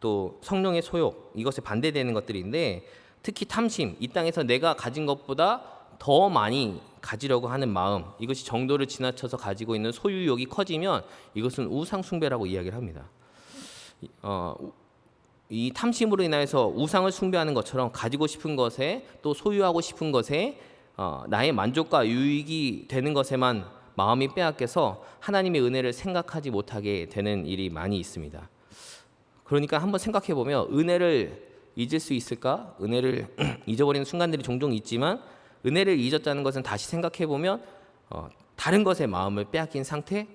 또 성령의 소욕, 이것에 반대되는 것들인데 특히 탐심, 이 땅에서 내가 가진 것보다 더 많이 가지려고 하는 마음, 이것이 정도를 지나쳐서 가지고 있는 소유욕이 커지면 이것은 우상 숭배라고 이야기를 합니다. 이 탐심으로 인해서 우상을 숭배하는 것처럼 가지고 싶은 것에 또 소유하고 싶은 것에 나의 만족과 유익이 되는 것에만 마음이 빼앗겨서 하나님의 은혜를 생각하지 못하게 되는 일이 많이 있습니다. 그러니까 한번 생각해 보면 은혜를 잊을 수 있을까? 은혜를 잊어버리는 순간들이 종종 있지만 은혜를 잊었다는 것은 다시 생각해 보면 다른 것에 마음을 빼앗긴 상태,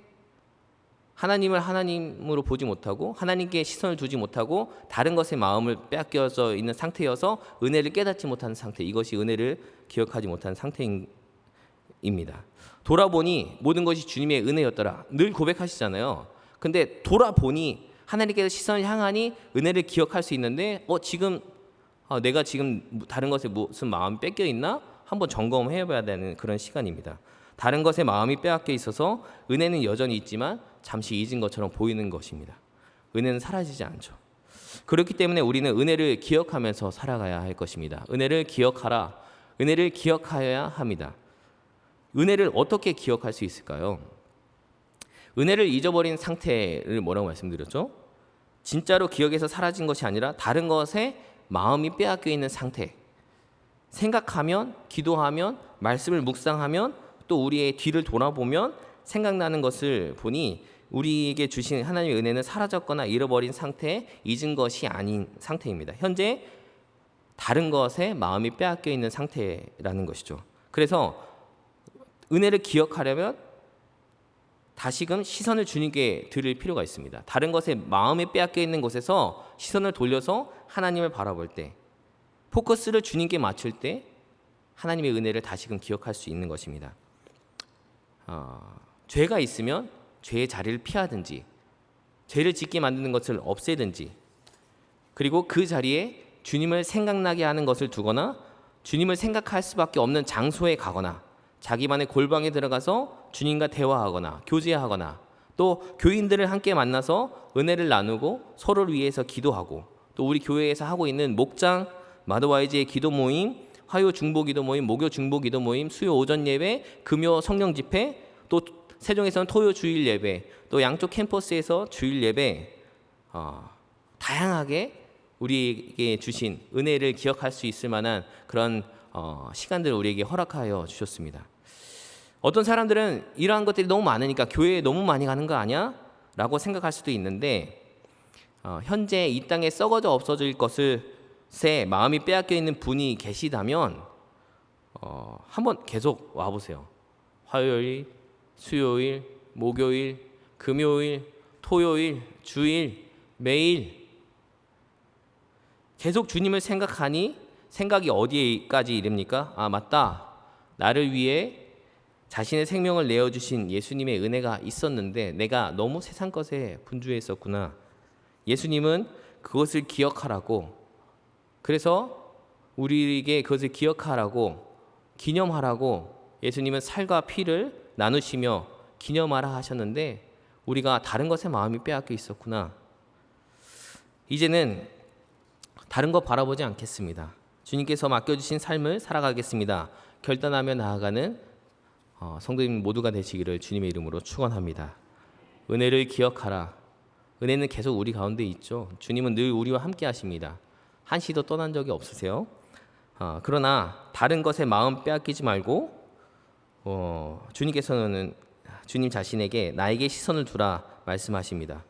하나님을 하나님으로 보지 못하고 하나님께 시선을 두지 못하고 다른 것에 마음을 빼앗겨져 있는 상태여서 은혜를 깨닫지 못하는 상태, 이것이 은혜를 기억하지 못하는 상태입니다. 돌아보니 모든 것이 주님의 은혜였더라 늘 고백하시잖아요. 근데 돌아보니 하나님께서 시선을 향하니 은혜를 기억할 수 있는데 지금 내가 지금 다른 것에 무슨 마음이 뺏겨 있나? 한번 점검해 봐야 되는 그런 시간입니다. 다른 것에 마음이 빼앗겨 있어서 은혜는 여전히 있지만 잠시 잊은 것처럼 보이는 것입니다. 은혜는 사라지지 않죠. 그렇기 때문에 우리는 은혜를 기억하면서 살아가야 할 것입니다. 은혜를 기억하라. 은혜를 기억하여야 합니다. 은혜를 어떻게 기억할 수 있을까요? 은혜를 잊어버린 상태를 뭐라고 말씀드렸죠? 진짜로 기억에서 사라진 것이 아니라 다른 것에 마음이 빼앗겨 있는 상태. 생각하면, 기도하면, 말씀을 묵상하면, 또 우리의 뒤를 돌아보면 생각나는 것을 보니 우리에게 주신 하나님의 은혜는 사라졌거나 잃어버린 상태, 잊은 것이 아닌 상태입니다. 현재 다른 것에 마음이 빼앗겨 있는 상태라는 것이죠. 그래서 은혜를 기억하려면 다시금 시선을 주님께 드릴 필요가 있습니다. 다른 것에 마음이 빼앗겨 있는 곳에서 시선을 돌려서 하나님을 바라볼 때, 포커스를 주님께 맞출 때 하나님의 은혜를 다시금 기억할 수 있는 것입니다. 죄가 있으면 죄의 자리를 피하든지, 죄를 짓게 만드는 것을 없애든지, 그리고 그 자리에 주님을 생각나게 하는 것을 두거나 주님을 생각할 수밖에 없는 장소에 가거나 자기만의 골방에 들어가서 주님과 대화하거나 교제하거나 또 교인들을 함께 만나서 은혜를 나누고 서로를 위해서 기도하고 또 우리 교회에서 하고 있는 목장, 마더와이즈의 기도 모임, 화요 중보 기도 모임, 목요 중보 기도 모임, 수요 오전 예배, 금요 성령 집회, 또 세종에서는 토요 주일 예배, 또 양쪽 캠퍼스에서 주일 예배, 다양하게 우리에게 주신 은혜를 기억할 수 있을 만한 그런 시간들을 우리에게 허락하여 주셨습니다. 어떤 사람들은 이러한 것들이 너무 많으니까 교회에 너무 많이 가는 거 아니야? 라고 생각할 수도 있는데 현재 이 땅에 썩어져 없어질 것에 마음이 빼앗겨 있는 분이 계시다면 한번 계속 와보세요. 화요일, 수요일, 목요일, 금요일, 토요일, 주일, 매일 계속 주님을 생각하니 생각이 어디까지 이릅니까? 아, 맞다. 나를 위해 자신의 생명을 내어주신 예수님의 은혜가 있었는데 내가 너무 세상 것에 분주했었구나. 예수님은 그것을 기억하라고, 그래서 우리에게 그것을 기억하라고, 기념하라고 예수님은 살과 피를 나누시며 기념하라 하셨는데 우리가 다른 것에 마음이 빼앗겨 있었구나. 이제는 다른 것 바라보지 않겠습니다. 주님께서 맡겨주신 삶을 살아가겠습니다. 결단하며 나아가는 성도님 모두가 되시기를 주님의 이름으로 축원합니다. 은혜를 기억하라. 은혜는 계속 우리 가운데 있죠. 주님은 늘 우리와 함께 하십니다. 한시도 떠난 적이 없으세요. 그러나 다른 것에 마음 빼앗기지 말고 주님께서는 주님 자신에게 나에게 시선을 두라 말씀하십니다.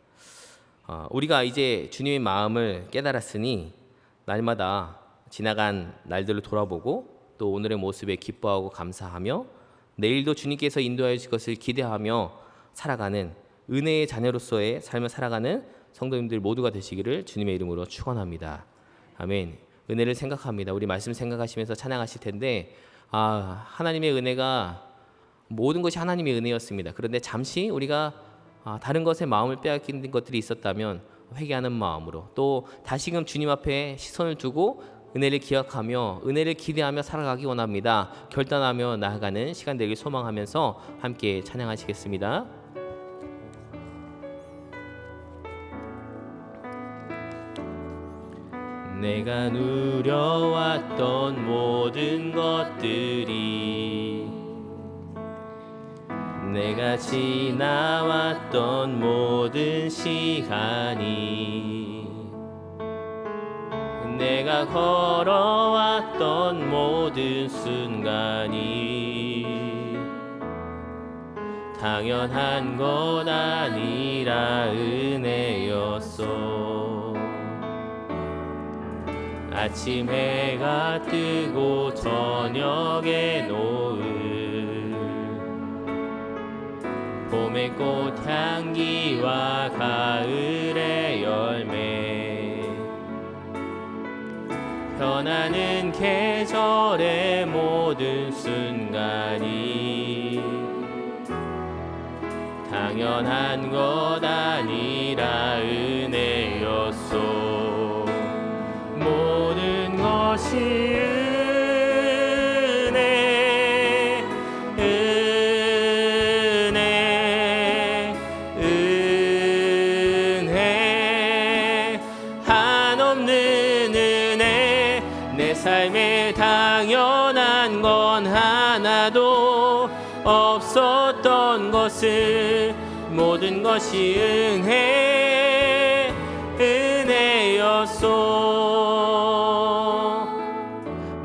우리가 이제 주님의 마음을 깨달았으니 날마다 지나간 날들을 돌아보고 또 오늘의 모습에 기뻐하고 감사하며 내일도 주님께서 인도하여 주실 것을 기대하며 살아가는 은혜의 자녀로서의 삶을 살아가는 성도님들 모두가 되시기를 주님의 이름으로 축원합니다. 아멘. 은혜를 생각합니다. 우리 말씀 생각하시면서 찬양하실 텐데 하나님의 은혜가 모든 것이 하나님의 은혜였습니다. 그런데 잠시 우리가 다른 것에 마음을 빼앗기는 것들이 있었다면 회개하는 마음으로 또 다시금 주님 앞에 시선을 두고 은혜를 기억하며 은혜를 기대하며 살아가기 원합니다. 결단하며 나아가는 시간 되길 소망하면서 함께 찬양하시겠습니다. 내가 누려왔던 모든 것들이, 내가 지나왔던 모든 시간이, 내가 걸어왔던 모든 순간이 당연한 것 아니라 은혜였어. 아침 해가 뜨고 저녁에 노을, 봄의 꽃향기와 가을의 열매, 변하는 계절의 모든 순간이 당연한 것 아니라 은혜였소. 모든 것이 은혜, 은혜, 은혜, 한없는 은혜. 내 삶에 당연한 건 하나도 없었던 것을 모든 것이 은혜였소.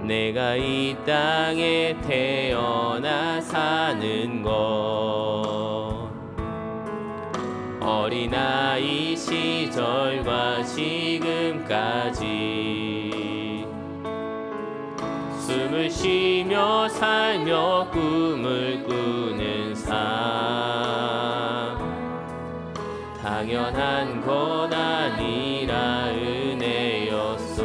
내가 이 땅에 태어나 사는 것, 어린아이 시절과 지금까지 숨을 쉬며 살며 꿈을 꾸는 삶, 당연한 것 아니라 은혜였소.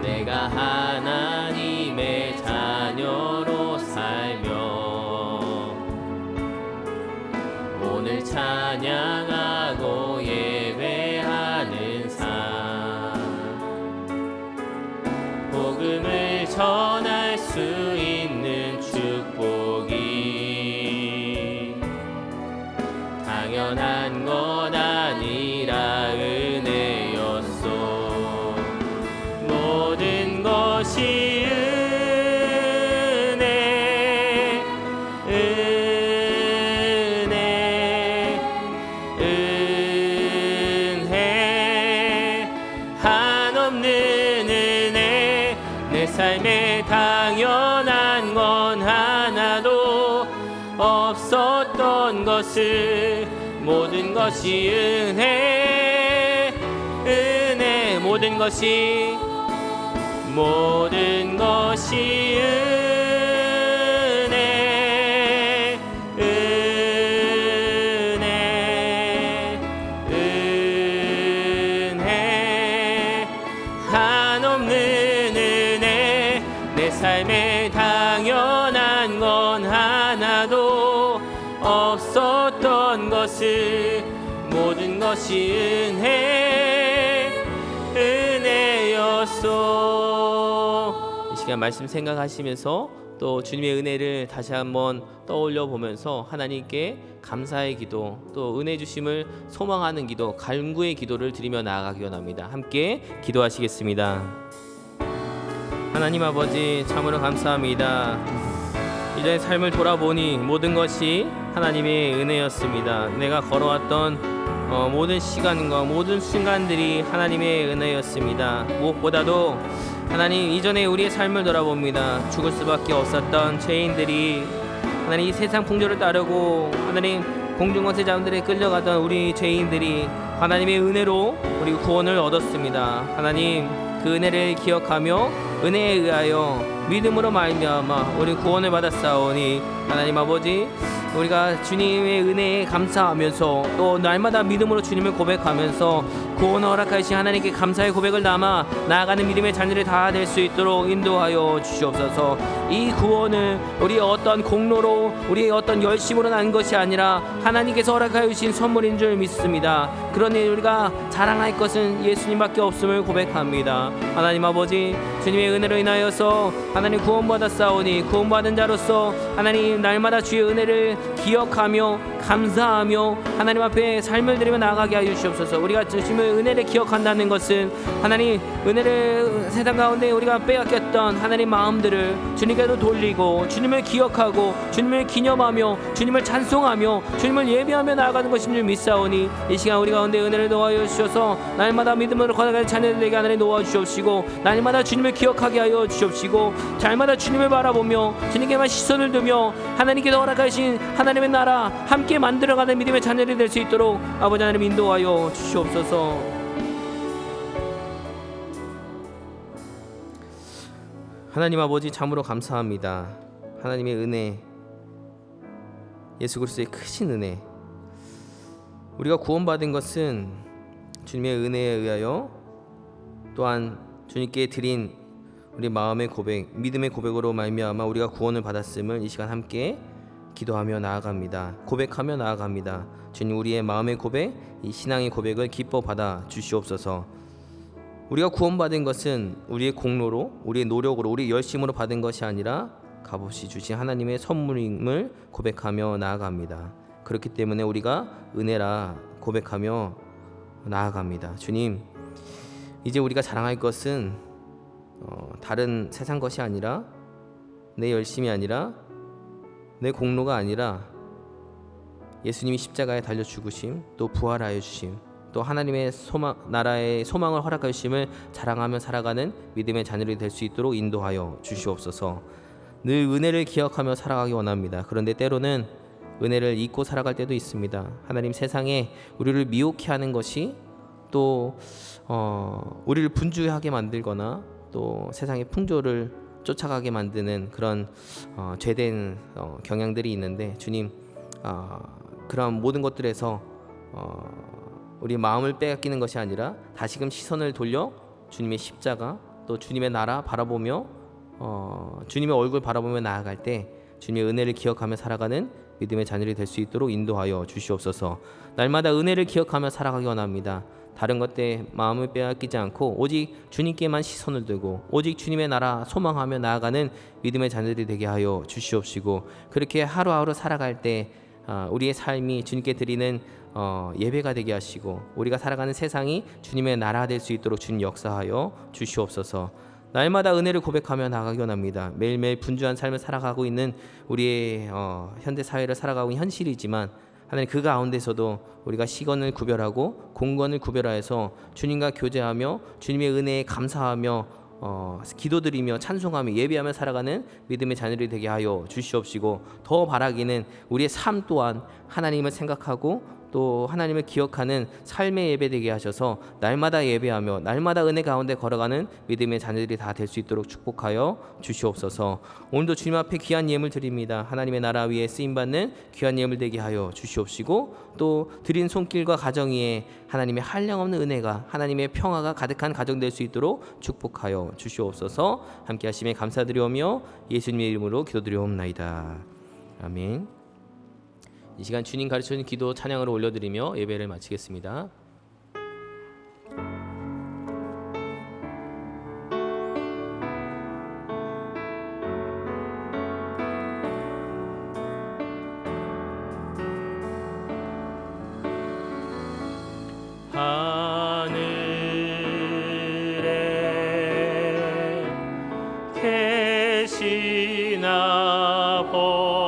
내가 하나님의 자녀로 살며 오늘 찬양하고 예배하는 삶, 복음을 전할 수 있는 축복이 당연한 것 아니라 은혜였소. 모든 것이 은혜, 은혜, 은혜, 한없는 은혜. 내 삶에 당연한 건 하나도 없었던 것을, 모든 것이 은혜, 은혜, 모든 것이, 모든 것이 은혜, 은혜, 은혜, 한없는 은혜. 내 삶에 당연한 건 하나도 없었던 것을, 모든 것이 은혜, 은혜였소. 이 시간 말씀 생각하시면서 또 주님의 은혜를 다시 한번 떠올려 보면서 하나님께 감사의 기도, 또 은혜 주심을 소망하는 기도, 간구의 기도를 드리며 나아가기 원합니다. 함께 기도하시겠습니다. 하나님 아버지, 참으로 감사합니다. 이전의 삶을 돌아보니 모든 것이 하나님의 은혜였습니다. 내가 걸어왔던 모든 시간과 모든 순간들이 하나님의 은혜였습니다. 무엇보다도 하나님, 이전에 우리의 삶을 돌아봅니다. 죽을 수밖에 없었던 죄인들이 하나님 이 세상 풍조를 따르고 하나님 공중권세 자들에 끌려가던 우리 죄인들이 하나님의 은혜로 우리 구원을 얻었습니다. 하나님, 그 은혜를 기억하며 은혜에 의하여 믿음으로 말미암아 우리 구원을 받았사오니 하나님 아버지, 우리가 주님의 은혜에 감사하면서 또 날마다 믿음으로 주님을 고백하면서 구원을 허락하신 하나님께 감사의 고백을 담아 나아가는 믿음의 자녀들이 다 될 수 있도록 인도하여 주시옵소서. 이 구원은 우리의 어떤 공로로, 우리의 어떤 열심으로 난 것이 아니라 하나님께서 허락하여 주신 선물인 줄 믿습니다. 그러니 우리가 자랑할 것은 예수님밖에 없음을 고백합니다. 하나님 아버지, 주님의 은혜로 인하여서 하나님 구원받았사오니 구원받은 자로서 하나님 날마다 주의 은혜를 기억하며 감사하며 하나님 앞에 삶을 드리며 나아가게 하여 주시옵소서. 우리가 주님의 은혜를 기억한다는 것은 하나님 은혜를 세상 가운데 우리가 빼앗겼던 하나님 마음들을 주님께로 돌리고 주님을 기억하고 주님을 기념하며 주님을 찬송하며 주님을 예배하며 나아가는 것인 줄 믿사오니 이 시간 우리 가운데 은혜를 도와여 주셔서 날마다 믿음으로 걸어가는 자녀들에게 하나님 도와주시옵시고 날마다 주님을 기억하게 하여 주시옵시고 날마다 주님을 바라보며 주님께만 시선을 두며 하나님께서 허락하신 하나님의 나라 함께 만들어가는 믿음의 자녀들이 될 수 있도록 아버지 하나님 인도하여 주시옵소서. 하나님 아버지, 참으로 감사합니다. 하나님의 은혜, 예수 그리스도의 크신 은혜, 우리가 구원받은 것은 주님의 은혜에 의하여 또한 주님께 드린 우리 마음의 고백, 믿음의 고백으로 말미암아 우리가 구원을 받았음을 이 시간 함께 기도하며 나아갑니다. 고백하며 나아갑니다. 주님, 우리의 마음의 고백, 이 신앙의 고백을 기뻐 받아 주시옵소서. 우리가 구원받은 것은 우리의 공로로, 우리의 노력으로, 우리의 열심으로 받은 것이 아니라 값없이 주신 하나님의 선물임을 고백하며 나아갑니다. 그렇기 때문에 우리가 은혜라 고백하며 나아갑니다. 주님, 이제 우리가 자랑할 것은 다른 세상 것이 아니라 내 열심이 아니라 내 공로가 아니라 예수님이 십자가에 달려 죽으심, 또 부활하여 주심, 또 하나님의 나라의 소망을 허락하여 주심을 자랑하며 살아가는 믿음의 자녀들이 될 수 있도록 인도하여 주시옵소서. 늘 은혜를 기억하며 살아가기 원합니다. 그런데 때로는 은혜를 잊고 살아갈 때도 있습니다. 하나님, 세상에 우리를 미혹해 하는 것이 또 우리를 분주하게 만들거나 또 세상의 풍조를 쫓아가게 만드는 그런 죄된 경향들이 있는데, 주님, 그런 모든 것들에서 우리 마음을 빼앗기는 것이 아니라 다시금 시선을 돌려 주님의 십자가, 또 주님의 나라 바라보며 주님의 얼굴 바라보며 나아갈 때 주님의 은혜를 기억하며 살아가는 믿음의 자녀들이 될 수 있도록 인도하여 주시옵소서. 날마다 은혜를 기억하며 살아가기 원합니다. 다른 것에 마음을 빼앗기지 않고 오직 주님께만 시선을 두고 오직 주님의 나라 소망하며 나아가는 믿음의 자녀들이 되게 하여 주시옵시고, 그렇게 하루하루 살아갈 때 우리의 삶이 주님께 드리는 예배가 되게 하시고 우리가 살아가는 세상이 주님의 나라 될 수 있도록 주님 역사하여 주시옵소서. 날마다 은혜를 고백하며 나아가기 원합니다. 매일매일 분주한 삶을 살아가고 있는 우리의 현대 사회를 살아가고 있는 현실이지만, 하나님, 그 가운데서도 우리가 시건을 구별하고 공건을 구별하여서 주님과 교제하며 주님의 은혜에 감사하며 기도드리며 찬송하며 예배하며 살아가는 믿음의 자녀들이 되게 하여 주시옵시고, 더 바라기는 우리의 삶 또한 하나님을 생각하고 또 하나님을 기억하는 삶의 예배 되게 하셔서 날마다 예배하며 날마다 은혜 가운데 걸어가는 믿음의 자녀들이 다 될 수 있도록 축복하여 주시옵소서. 오늘도 주님 앞에 귀한 예물 드립니다. 하나님의 나라 위에 쓰임받는 귀한 예물 되게 하여 주시옵시고, 또 드린 손길과 가정 위에 하나님의 한량없는 은혜가, 하나님의 평화가 가득한 가정 될 수 있도록 축복하여 주시옵소서. 함께 하심에 감사드리오며 예수님의 이름으로 기도드리옵나이다. 아멘. 이 시간 주님 가르쳐주신 기도 찬양으로 올려드리며 예배를 마치겠습니다. 하늘에 계신 아버지